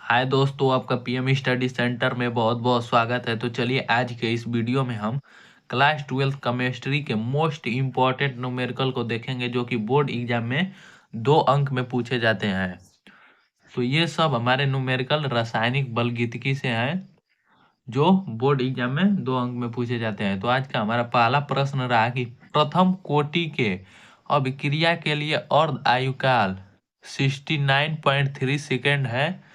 हाय दोस्तों, आपका PM study centre में बहुत बहुत स्वागत है। तो चलिए आज के इस वीडियो में हम क्लास 12 केमिस्ट्री के मोस्ट इम्पॉर्टेंट न्यूमेरिकल को देखेंगे, जो कि बोर्ड एग्जाम में 2 अंक में पूछे जाते हैं। तो ये सब हमारे न्यूमेरिकल रासायनिक बलगीतकी से हैं, जो बोर्ड एग्जाम में 2 अंक में पूछे जाते हैं। तो आज का हमारा पहला प्रश्न रहा कि प्रथम कोटि के अभिक्रिया के लिए अर्ध आयुकाल 69.3 सेकेंड है।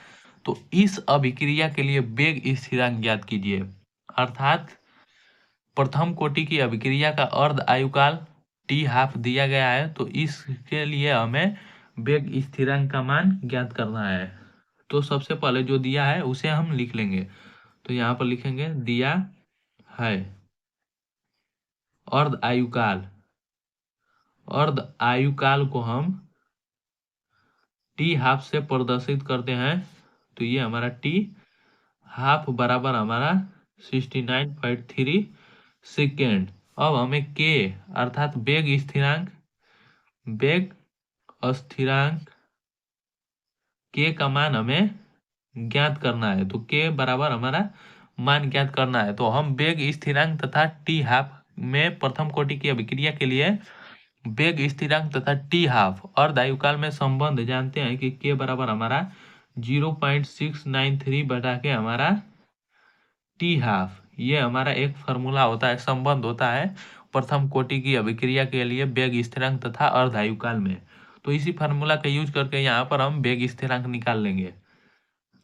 तो इस अभिक्रिया के लिए वेग स्थिरांक ज्ञात कीजिए। अर्थात प्रथम कोटि की अभिक्रिया का अर्ध आयुकाल टी हाफ दिया गया है, तो इसके लिए हमें वेग स्थिरांक का मान ज्ञात करना है। तो सबसे पहले जो दिया है उसे हम लिख लेंगे। तो यहाँ पर लिखेंगे दिया है अर्ध आयुकाल। अर्ध आयुकाल को हम टी हाफ से प्रदर्शित करते हैं। तो ये हमारा टी हाफ बराबर हमारा 69.3 सेकेंड। अब हमें के अर्थात वेग स्थिरांक के का मान हमें ज्ञात करना है। तो के बराबर हमारा मान ज्ञात करना है। तो हम वेग स्थिरांक तथा टी हाफ में प्रथम कोटि की अभिक्रिया के लिए वेग स्थिरांक तथा टी हाफ अर्ध आयुकाल में संबंध जानते हैं कि के बराबर हमारा 0.693 बटा के हमारा टी हाफ। ये हमारा एक फार्मूला होता है, संबंध होता है प्रथम कोटि की अभिक्रिया के लिए वेग स्थिरांक तथा अर्ध आयुकाल में। तो इसी फार्मूला का यूज करके यहाँ पर हम वेग स्थिरांक निकाल लेंगे।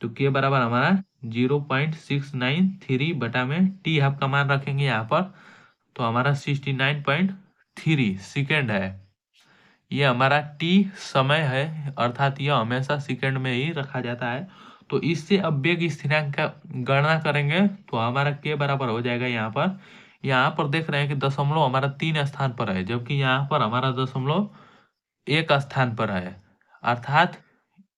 तो के बराबर हमारा 0.693 बटा में टी हाफ का मान रखेंगे यहाँ पर। तो हमारा 69.3 सेकेंड है। ये हमारा टी समय है, अर्थात यह हमेशा सेकेंड में ही रखा जाता है। तो इससे अब वेग स्थिरांक का गणना करेंगे तो हमारा के बराबर हो जाएगा। यहाँ पर देख रहे हैं कि दशमलव हमारा 3 स्थान पर है, जबकि यहाँ पर हमारा दशमलव 1 स्थान पर है। अर्थात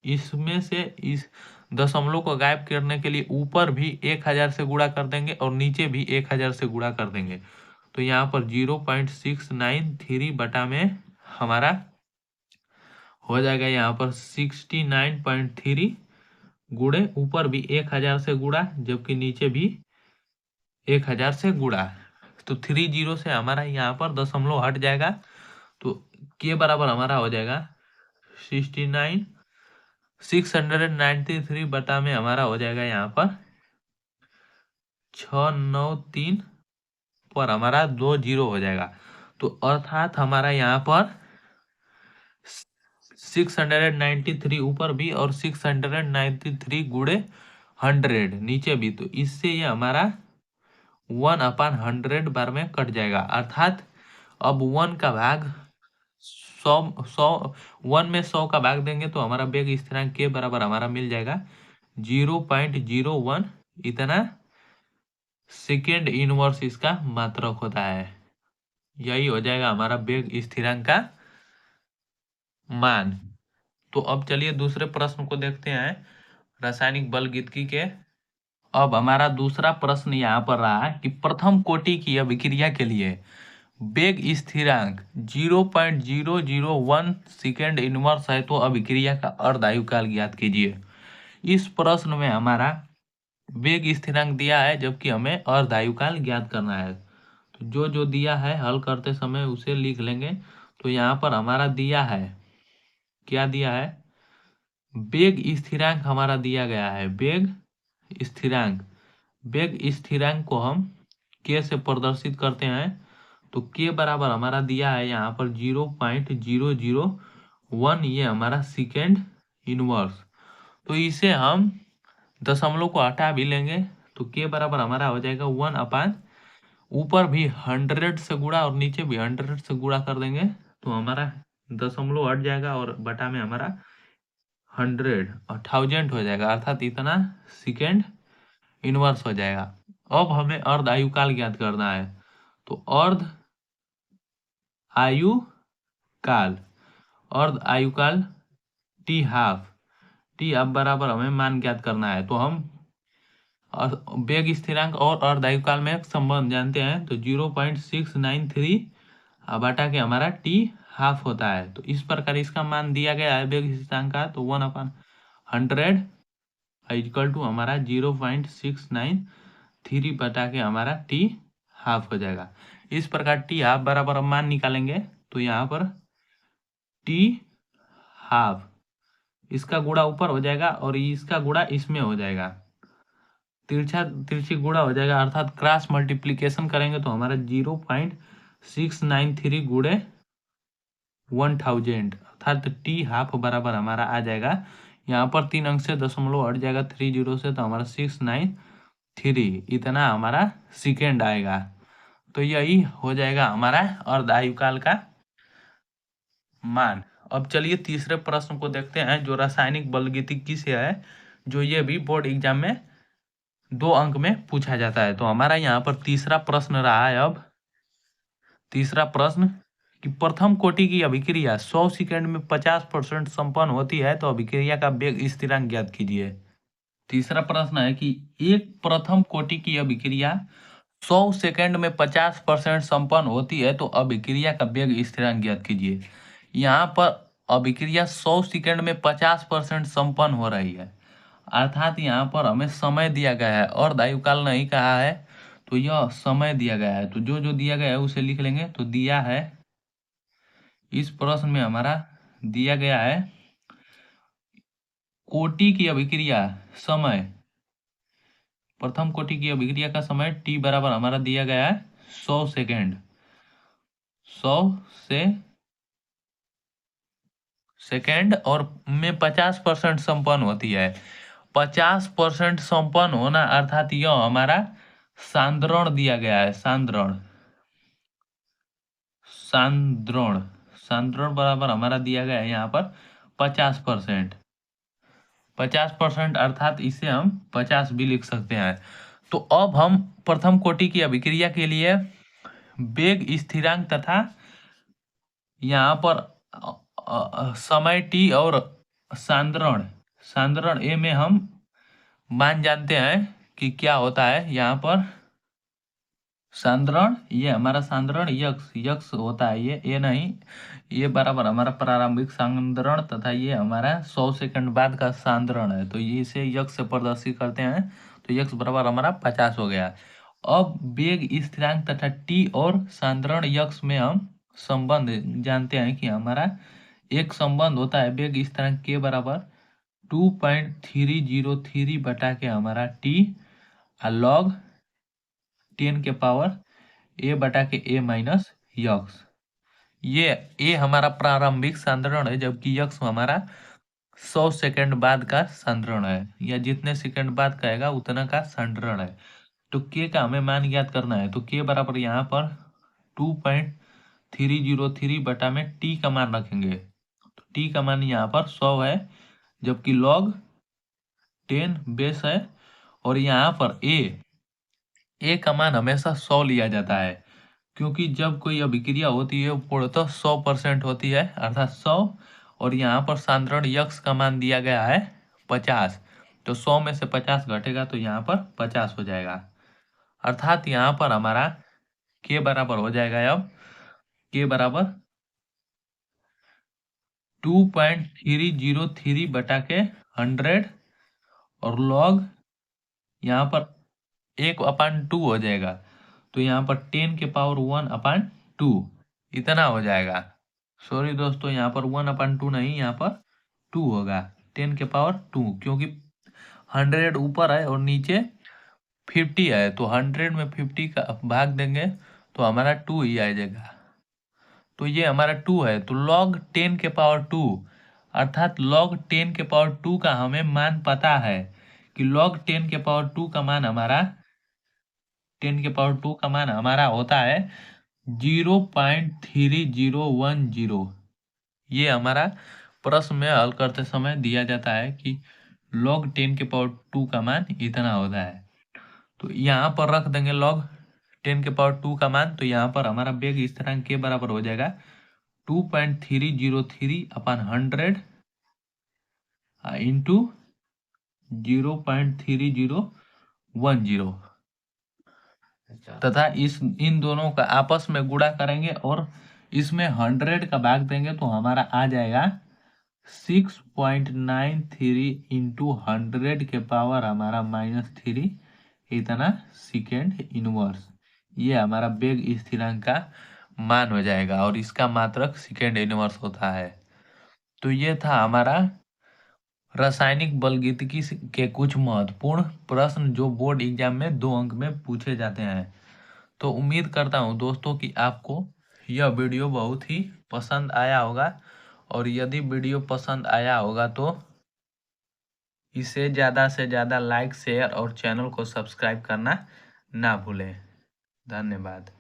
इसमें से इस दशमलव को गायब करने के लिए ऊपर भी 1000 से गुणा कर देंगे और नीचे भी 1000 से गुणा कर देंगे। तो यहाँ पर 0.693 बटा में हमारा हो जाएगा यहाँ पर 69.3 गुणे ऊपर भी 1000 से गुणा, जबकि नीचे भी 1000 से गुणा। तो 30 से हमारा यहाँ पर दशमलव हट जाएगा। तो के बराबर हमारा हो जाएगा 693 बटा में हमारा हो जाएगा यहाँ पर 693 पर हमारा 20 हो जाएगा। तो अर्थात हमारा यहाँ पर 693 ऊपर भी और 693 गुणे 100 नीचे भी। तो इससे ये हमारा 1/100 बार में कट जाएगा। अर्थात अब 1 का भाग 100 में 100 का भाग देंगे तो हमारा वेग स्थिरांक के बराबर हमारा मिल जाएगा 0.01। इतना सेकेंड इनवर्स इसका मात्रक होता है। यही हो जाएगा हमारा वेग स्थिरांक का मान। तो अब चलिए दूसरे प्रश्न को देखते हैं, रासायनिक बलगीतकी के। अब हमारा दूसरा प्रश्न यहाँ पर रहा कि प्रथम कोटि की अभिक्रिया के लिए वेग स्थिरांक 0.001 सेकेंड इनवर्स है, तो अभिक्रिया का अर्ध आयुकाल ज्ञात कीजिए। इस प्रश्न में हमारा वेग स्थिरांक दिया है, जबकि हमें अर्ध आयुकाल ज्ञात करना है। तो जो दिया है हल करते समय उसे लिख लेंगे। तो यहाँ पर हमारा दिया है, क्या दिया है, वेग स्थिरांक हमारा दिया गया है। वेग स्थिरांक को हम के से प्रदर्शित करते हैं। तो के बराबर हमारा दिया है यहाँ पर 0.001, ये हमारा सेकेंड इनवर्स। तो इसे हम दशमलव को हटा भी लेंगे तो के बराबर हमारा हो जाएगा 1/, ऊपर भी 100 से गुणा और नीचे भी 100 से गुणा कर देंगे तो हमारा दशमलव हट जाएगा और बटा में हमारा 1000 हो जाएगा। अर्थात इतना सेकेंड इनवर्स हो जाएगा। अब हमें अर्ध आयुकाल ज्ञात करना है। तो आयुकाल अर्ध आयुकाल टी हाफ बराबर हमें मान ज्ञात करना है। तो हम वेग स्थिरांक और अर्ध आयुकाल में एक संबंध जानते हैं। तो 0.693 बटा के हमारा टी हाफ होता है। तो इस प्रकार इसका मान दिया गया है वेग स्थिरांक का। तो 1/100 इक्वल टू हमारा 0.693 बटा के हमारा टी हाफ हो जाएगा। इस प्रकार टी हाफ बराबर हम मान निकालेंगे तो यहाँ पर टी हाफ इसका गुणा ऊपर हो जाएगा और इसका गुणा इसमें हो जाएगा, तिरछी गुणा हो जाएगा, अर्थात क्रॉस मल्टीप्लीकेशन करेंगे तो हमारा 0.693 गुणे 1000 अर्थात टी हाफ बराबर हमारा आ जाएगा। यहाँ पर 3 अंक से दशमलव हट जाएगा 30 से, तो हमारा 693 इतना हमारा सेकेंड आएगा। तो यही हो जाएगा हमारा अर्धायुकाल का मान। अब चलिए तीसरे प्रश्न को देखते हैं जो रासायनिक बलगतिकी से है, जो ये भी बोर्ड एग्जाम में 2 अंक में पूछा जाता है। तो हमारा यहाँ पर तीसरा प्रश्न रहा है। अब तीसरा प्रश्न कि प्रथम कोटि की अभिक्रिया 100 सेकंड में 50% संपन्न होती है, तो अभिक्रिया का वेग स्थिरांक ज्ञात कीजिए। तीसरा प्रश्न है कि एक प्रथम कोटि की अभिक्रिया 100 सेकंड में 50% संपन्न होती है, तो अभिक्रिया का वेग स्थिरांक ज्ञात कीजिए। यहाँ पर अभिक्रिया 100 सेकंड में 50% संपन्न हो रही है, अर्थात यहाँ पर हमें समय दिया गया है और अर्धायुकाल नहीं कहा है, तो यह समय दिया गया है। तो जो जो दिया गया है उसे लिख लेंगे। तो दिया है, इस प्रश्न में हमारा दिया गया है कोटि की अभिक्रिया समय, प्रथम कोटि की अभिक्रिया का समय टी बराबर हमारा दिया गया है 100 सेकेंड, 100 सेकेंड और में 50% संपन्न होती है। 50% संपन्न होना अर्थात यह हमारा सांद्रण दिया गया है, सांद्रण बराबर हमारा दिया गया है यहाँ पर 50%, 50% अर्थात इसे हम 50 भी लिख सकते हैं। तो अब हम प्रथम कोटि की अभिक्रिया के लिए वेग स्थिरांक तथा यहाँ पर समय टी और सांद्रण ए में हम मान जानते हैं कि क्या होता है। यहाँ पर सांद्रण, ये हमारा सांद्रण यक्स होता है, ये ए नहीं, ये बराबर हमारा प्रारंभिक सांद्रण तथा ये हमारा 100 सेकंड बाद का सांद्रण है। तो ये इसे यक्स से प्रदर्शित करते हैं, तो यक्स बराबर हमारा 50 हो गया। अब वेग स्थिरांक तथा टी और सांद्रण यक्स में हम संबंध जानते हैं कि हमारा एक संबंध होता है वेग स्थिरांक के बराबर 2.303 बटा के हमारा टी लॉग 10 के पावर ए बटा के ए माइनस यक्स। ये ए हमारा प्रारंभिक सांद्रण है, जबकि यक्स हमारा 100 सेकंड बाद का सांद्रण है, या जितने सेकंड बाद कहेगा उतना का सांद्रण है। तो के का हमें मान ज्ञात करना है। तो के बराबर यहाँ पर 2.303 बटा में टी का मान रखेंगे। तो टी का मान यहाँ पर 100 है, जबकि log 10 बेस है, और यहाँ पर ए का मान हमेशा 100 लिया जाता है, क्योंकि जब कोई अभिक्रिया होती है वो पूर्णतः 100% होती है, अर्थात 100, और यहाँ पर सांद्रण यक्स का मान दिया गया है 50। तो 100 में से 50 घटेगा तो यहाँ पर 50 हो जाएगा, अर्थात यहाँ पर हमारा के बराबर हो जाएगा। अब के बराबर 2.303 बटा के 100 और लॉग यहाँ पर 1/2 हो जाएगा, तो यहाँ पर 10 के पावर 1/2 इतना हो जाएगा। सॉरी दोस्तों, यहाँ पर 1/2 नहीं, यहाँ पर 2 होगा, 10 के पावर 2, क्योंकि 100 ऊपर है और नीचे 50 है, तो 100 में 50 का भाग देंगे तो हमारा 2 ही आ जाएगा। तो ये हमारा 2 है, तो log 10 के पावर 2 अर्थात log 10 के पावर 2 का हमें मान पता है कि log 10 के पावर 2 का मान हमारा 10 के पावर 2 का मान हमारा होता है 0.3010। ये हमारा प्रश्न में हल करते समय दिया जाता है कि log 10 के पावर 2 का मान इतना होता है। तो यहाँ पर रख देंगे log 10 के पावर 2 का मान, तो यहाँ पर हमारा वेग स्थिरांक के बराबर हो जाएगा 2.303/100 इंटू 0.3010 तथा इन दोनों का आपस में गुणा करेंगे और इसमें 100 का भाग देंगे तो हमारा आ जाएगा 6.93 इंटू 100 के पावर हमारा -3 इतना सेकेंड इनवर्स, ये हमारा वेग स्थिरांक का मान हो जाएगा और इसका मात्रक सेकेंड इनवर्स होता है। तो ये था हमारा रासायनिक बलगतिकी के कुछ महत्वपूर्ण प्रश्न जो बोर्ड एग्जाम में 2 अंक में पूछे जाते हैं। तो उम्मीद करता हूँ दोस्तों कि आपको यह वीडियो बहुत ही पसंद आया होगा, और यदि वीडियो पसंद आया होगा तो इसे ज़्यादा से ज़्यादा लाइक, शेयर और चैनल को सब्सक्राइब करना ना भूलें। धन्यवाद।